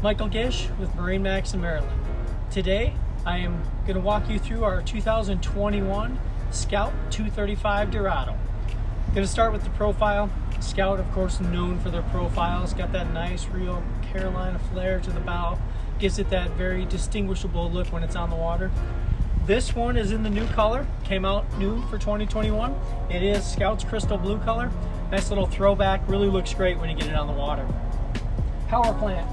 Michael Gish with MarineMax in Maryland. Today I am going to walk you through our 2021 Scout 235 Dorado. I'm going to start with the profile. Scout, of course, known for their profile. It's got that nice real Carolina flare to the bow. Gives it that very distinguishable look when it's on the water. This one is in the new color. Came out new for 2021. It is Scout's crystal blue color. Nice little throwback. Really looks great when you get it on the water. Power plant.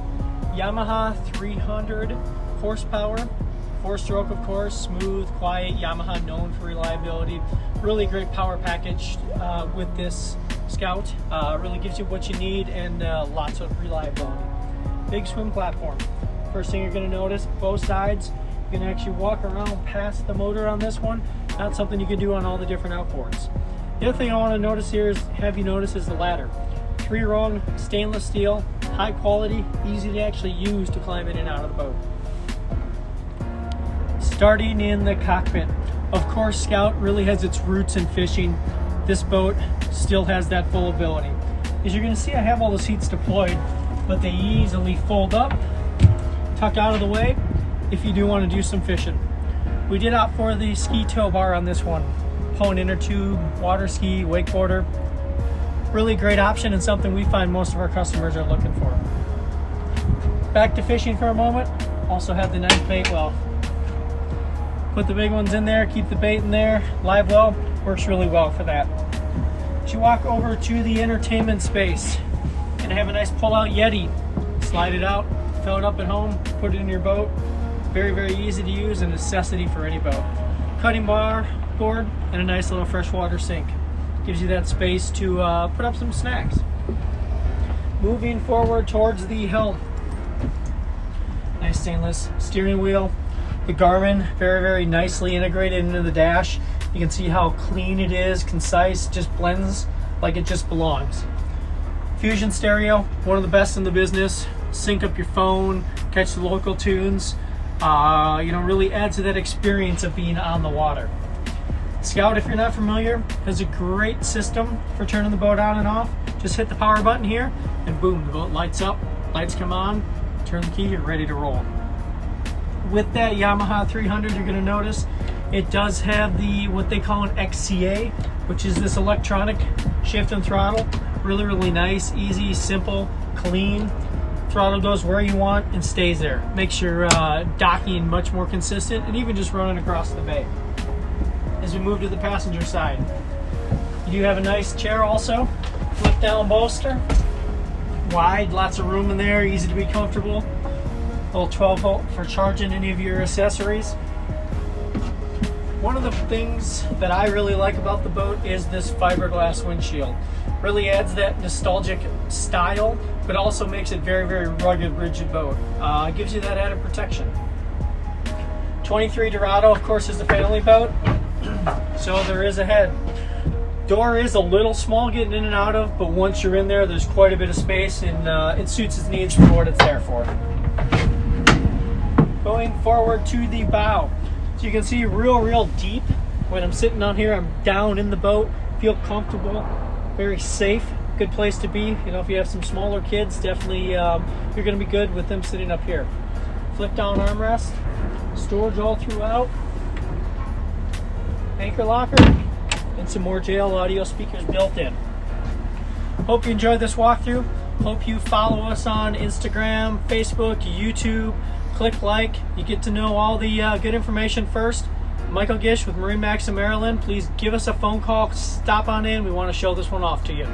Yamaha 300 horsepower, 4-stroke, of course, smooth, quiet. Yamaha known for reliability. Really great power package with this Scout. Really gives you what you need and lots of reliability. Big swim platform. First thing you're going to notice, both sides, you can actually walk around past the motor on this one. Not something you can do on all the different outboards. The other thing I want to notice here is, have you notice, is the ladder. 3-rung stainless steel, high quality, easy to actually use to climb in and out of the boat. Starting in the cockpit, of course, Scout really has its roots in fishing. This boat still has that full ability. As you're going to see, I have all the seats deployed, but they easily fold up, tuck out of the way if you do want to do some fishing. We did opt for the ski tow bar on this one. Pull an inner tube, water ski, wakeboarder. Really great option and something we find most of our customers are looking for. Back to fishing for a moment. Also have the nice bait well. Put the big ones in there, keep the bait in there. Live well works really well for that. As you walk over to the entertainment space, and have a nice pull-out Yeti. Slide it out, fill it up at home, put it in your boat. Very, very easy to use, a necessity for any boat. Cutting bar, board, and a nice little freshwater sink. Gives you that space to put up some snacks. Moving forward towards the helm. Nice stainless steering wheel. The Garmin very, very nicely integrated into the dash. You can see how clean it is, concise, just blends like it just belongs. Fusion stereo, one of the best in the business. Sync up your phone, catch the local tunes. Really adds to that experience of being on the water. Scout, if you're not familiar, has a great system for turning the boat on and off. Just hit the power button here and boom, the boat lights up, lights come on, turn the key, you're ready to roll. With that Yamaha 300, you're going to notice it does have the what they call an XCA, which is this electronic shift and throttle. Really, really nice, easy, simple, clean. Throttle goes where you want and stays there. Makes your docking much more consistent and even just running across the bay. As we move to the passenger side, you do have a nice chair also, flip down bolster, wide, lots of room in there, easy to be comfortable. Little 12-volt for charging any of your accessories. One of the things that I really like about the boat is this fiberglass windshield. Really adds that nostalgic style, but also makes it very, very rugged, rigid boat. Gives you that added protection. 23 Dorado, of course, is a family boat. So there is a head. Door is a little small getting in and out of, but once you're in there, there's quite a bit of space, and it suits its needs for what it's there for. Going forward to the bow. So you can see real deep. When I'm sitting on here, I'm down in the boat, feel comfortable, very safe, good place to be. If you have some smaller kids, definitely you're gonna be good with them sitting up here. Flip down armrest, storage all throughout. Anchor locker, and some more JL audio speakers built in. Hope you enjoyed this walkthrough. Hope you follow us on Instagram, Facebook, YouTube. Click like. You get to know all the good information first. Michael Gish with MarineMax in Maryland. Please give us a phone call. Stop on in. We want to show this one off to you.